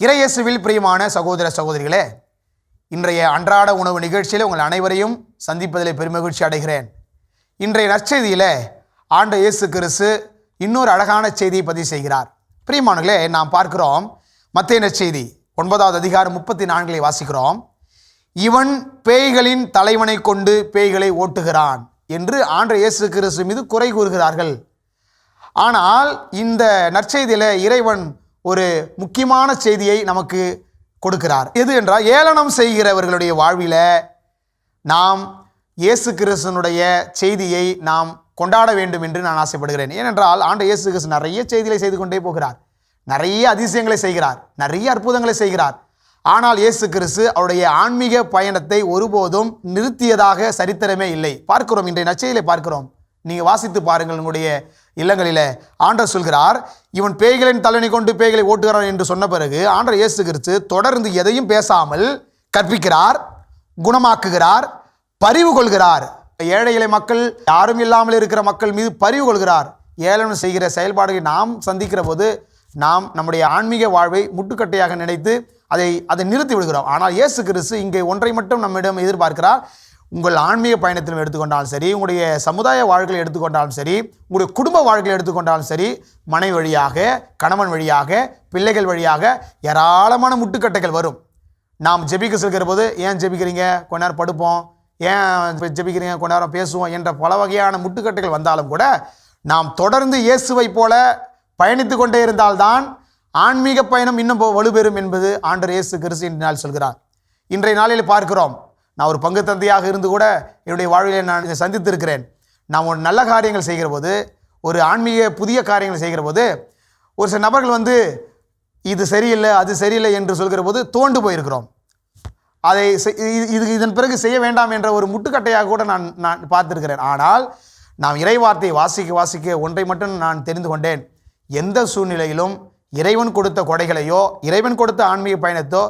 இறையேசுவில் பிரியமான சகோதர சகோதரிகளே, இன்றைய அன்றாட உணவு நிகழ்ச்சியில் உங்கள் அனைவரையும் சந்திப்பதில் பெருமகிழ்ச்சி அடைகிறேன். இன்றைய நற்செய்தியில் ஆண்டவர் இயேசு கிறிஸ்து இன்னொரு அழகான செய்தியை பதிவு செய்கிறார். பிரியமானவர்களே, நாம் பார்க்கிறோம் மத்தேயு நற்செய்தி 9வது அதிகாரம் 34 வாசிக்கிறோம். இவன் பேய்களின் தலைவனை கொண்டு பேய்களை ஓட்டுகிறான் என்று ஆண்டவர் இயேசு கிறிஸ்து மீது குறை கூறுகிறார்கள். ஆனால் இந்த நற்செய்தியில் இறைவன் ஒரு முக்கியமான செய்தியை நமக்கு கொடுக்கிறார். எது என்றால், ஏளனம் செய்கிறவர்களுடைய வாழ்வில் நாம் இயேசு கிறிஸ்துனுடைய செய்தியை நாம் கொண்டாட வேண்டும் என்று நான் ஆசைப்படுகிறேன். ஏனென்றால் ஆண்டவர் இயேசு கிறிஸ்து நிறைய செய்திகளை செய்து கொண்டே போகிறார், நிறைய அதிசயங்களை செய்கிறார், நிறைய அற்புதங்களை செய்கிறார். ஆனால் இயேசு கிறிஸ்து அவருடைய ஆன்மீக பயணத்தை ஒருபோதும் நிறுத்தியதாக சரித்திரமே இல்லை. பார்க்கிறோம், இன்றைய நற்செய்தியிலே பார்க்கிறோம். நீங்கள் வாசித்து பாருங்கள். உங்களுடைய இல்லங்களில் ஆண்டவர் சொல்கிறார், இவன் பேய்களின் தலைவனை கொண்டு பேய்களை ஓட்டுகிறான் என்று சொன்ன பிறகு ஆண்டவர் இயேசு கிறிஸ்து தொடர்ந்து எதையும் பேசாமல் கற்பிக்கிறார், குணமாக்குகிறார், பரிவு கொள்கிறார். ஏழை எளிய மக்கள், யாரும் இல்லாமல் இருக்கிற மக்கள் மீது பரிவு கொள்கிறார். ஏளனம் செய்கிற செயல்பாடுகளை நாம் சந்திக்கிற போது நாம் நம்முடைய ஆன்மீக வாழ்வை முட்டுக்கட்டையாக நினைத்து அதை நிறுத்தி விடுகிறோம். ஆனால் இயேசு கிறிஸ்து இங்கே ஒன்றை மட்டும் நம்மிடம் எதிர்பார்க்கிறார். உங்கள் ஆன்மீக பயணத்தில் எடுத்துக்கொண்டாலும் சரி, உங்களுடைய சமுதாய வாழ்க்கையை எடுத்துக்கொண்டாலும் சரி, உங்களுடைய குடும்ப வாழ்க்கையை எடுத்துக்கொண்டாலும் சரி, மனைவி வழியாக, கணவன் வழியாக, பிள்ளைகள் வழியாக ஏராளமான முட்டுக்கட்டைகள் வரும். நாம் ஜெபிக்க செல்கிற போது, ஏன் ஜெபிக்கிறீங்க, கொஞ்ச நேரம் படுப்போம், ஏன் ஜெபிக்கிறீங்க, கொஞ்ச நேரம் பேசுவோம் என்ற பல வகையான முட்டுக்கட்டைகள் வந்தாலும் கூட நாம் தொடர்ந்து இயேசுவை போல பயணித்து கொண்டே இருந்தால்தான் ஆன்மீக பயணம் இன்னும் வலுப்பெறும் என்பது ஆண்டவர் இயேசு கிறிஸ்து இன்றைய நாள் சொல்கிறார். இன்றைய நாளில் பார்க்கிறோம், நான் ஒரு பங்கு தந்தையாக இருந்து கூட என்னுடைய வாழ்வில் நான் சந்தித்திருக்கிறேன். நாம் ஒரு நல்ல காரியங்கள் செய்கிற போது, ஒரு ஆன்மீக புதிய காரியங்கள் செய்கிற போது, ஒரு சில நபர்கள் இது சரியில்லை, அது சரியில்லை என்று சொல்கிற போது தோண்டு போயிருக்கிறோம். அதை இதன் பிறகு செய்ய வேண்டாம் என்ற ஒரு முட்டுக்கட்டையாக கூட நான் பார்த்திருக்கிறேன். ஆனால் நாம் இறைவார்த்தையை வாசிக்க ஒன்றை மட்டும் நான் தெரிந்து கொண்டேன். எந்த சூழ்நிலையிலும் இறைவன் கொடுத்த கொடைகளையோ, இறைவன் கொடுத்த ஆன்மீக பயணத்தோ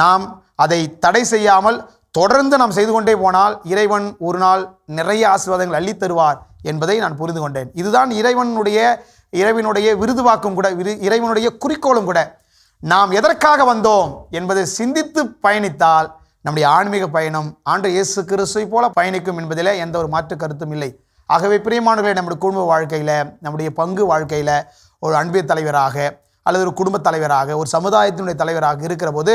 நாம் அதை தடை செய்யாமல் தொடர்ந்து நாம் செய்து கொண்டே போனால் இறைவன் ஒரு நாள் நிறைய ஆசீர்வாதங்கள் அள்ளி தருவார் என்பதை நான் புரிந்து கொண்டேன். இதுதான் இறைவனுடைய விருதுவாக்கும் கூட, இறைவனுடைய குறிக்கோளும் கூட. நாம் எதற்காக வந்தோம் என்பதை சிந்தித்து பயணித்தால் நம்முடைய ஆன்மீக பயணம் ஆண்டவர் இயேசு கிறிஸ்துவை போல பயணிக்கும் என்பதில் எந்த ஒரு மாற்று கருத்தும் இல்லை. ஆகவே பிரியமானவர்களே, நம்முடைய குடும்ப வாழ்க்கையில், நம்முடைய பங்கு வாழ்க்கையில் ஒரு அன்பிய தலைவராக அல்லது ஒரு குடும்ப தலைவராக, ஒரு சமுதாயத்தினுடைய தலைவராக இருக்கிற போது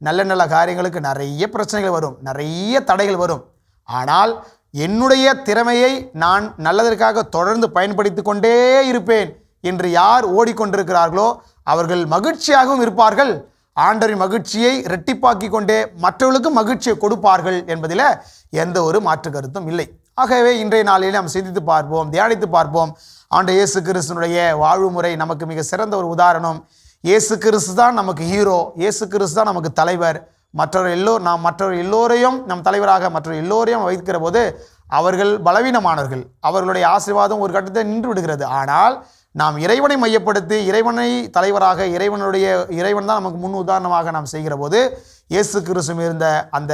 நல்ல நல்ல காரியங்களுக்கு நிறைய பிரச்சனைகள் வரும், நிறைய தடைகள் வரும். ஆனால் என்னுடைய திறமையை நான் நல்லதற்காக தொடர்ந்து பயன்படுத்தி கொண்டே இருப்பேன் என்று யார் ஓடிக்கொண்டிருக்கிறார்களோ அவர்கள் மகிழ்ச்சியாகவும் இருப்பார்கள். ஆண்டவரின் மகிழ்ச்சியை இரட்டிப்பாக்கி கொண்டே மற்றவர்களுக்கும் மகிழ்ச்சியை கொடுப்பார்கள் என்பதில் எந்த ஒரு மாற்று கருத்தும் இல்லை. ஆகவே இன்றைய நாளில் நாம் சிந்தித்து பார்ப்போம், தியானித்து பார்ப்போம். ஆண்டவர் இயேசு கிறிஸ்துனுடைய வாழ்வு முறை நமக்கு மிக சிறந்த ஒரு உதாரணம். இயேசு கிறிஸ்து தான் நமக்கு ஹீரோ, இயேசு கிறிஸ்து தான் நமக்கு தலைவர். மற்றவர் எல்லோரையும் நம் தலைவராக மற்ற எல்லோரையும் வைக்கிற போது அவர்கள் பலவீனமானவர்கள், அவர்களுடைய ஆசீர்வாதம் ஒரு கட்டத்தை நின்று விடுகிறது. ஆனால் நாம் இறைவனை மையப்படுத்தி, இறைவனை தலைவராக, இறைவன் தான் நமக்கு முன் உதாரணமாக நாம் செய்கிற போது இயேசு கிறிஸ்து இருந்த அந்த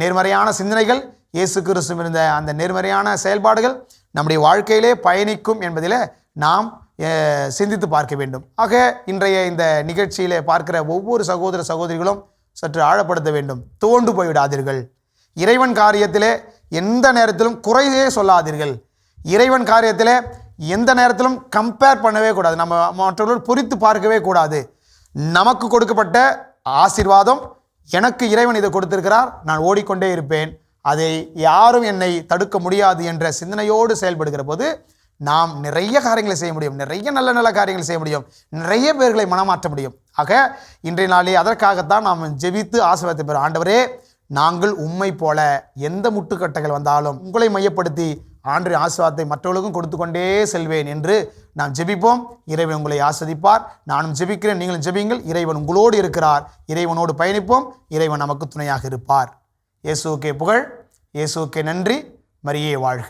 நேர்மறையான சிந்தனைகள், இயேசு கிறிஸ்து இருந்த அந்த நேர்மறையான செயல்பாடுகள் நம்முடைய வாழ்க்கையிலே பயணிக்கும் என்பதில் நாம் சிந்தித்து பார்க்க வேண்டும். ஆக இன்றைய இந்த நிகழ்ச்சியிலே பார்க்கிற ஒவ்வொரு சகோதர சகோதரிகளும் சற்று ஆழப்படுத்த வேண்டும். தோண்டு போய்விடாதீர்கள். இறைவன் காரியத்திலே எந்த நேரத்திலும் குறையே சொல்லாதீர்கள். இறைவன் காரியத்திலே எந்த நேரத்திலும் கம்பேர் பண்ணவே கூடாது. நம்ம மற்றவர்களோடு பொறித்து பார்க்கவே கூடாது. நமக்கு கொடுக்கப்பட்ட ஆசீர்வாதம், எனக்கு இறைவன் இதை கொடுத்திருக்கிறார், நான் ஓடிக்கொண்டே இருப்பேன், அதை யாரும் என்னை தடுக்க முடியாது என்ற சிந்தனையோடு செயல்படுகிற போது நாம் நிறைய காரியங்களை செய்ய முடியும், நிறைய நல்ல நல்ல காரியங்களை செய்ய முடியும், நிறைய பேர்களை மனமாற்ற முடியும். ஆக இன்றைய நாளே அதற்காகத்தான் நாம் ஜெபித்து ஆசீர்வாதத்தை பெறும். ஆண்டவரே, நாங்கள் உம்மை போல எந்த முட்டுக்கட்டைகள் வந்தாலும் உங்களை மையப்படுத்தி ஆண்டவரின் ஆசீர்வாதத்தை மற்றவர்களுக்கும் கொடுத்து கொண்டே செல்வேன் என்று நாம் ஜெபிப்போம். இறைவன் உங்களை ஆசீர்வதிப்பார். நானும் ஜெபிக்கிறேன், நீங்களும் ஜெபியுங்கள். இறைவன் உங்களோடு இருக்கிறார். இறைவனோடு பயணிப்போம். இறைவன் நமக்கு துணையாக இருப்பார். இயேசுவுக்கே புகழ், இயேசுவுக்கே நன்றி. மரியே வாழ்க.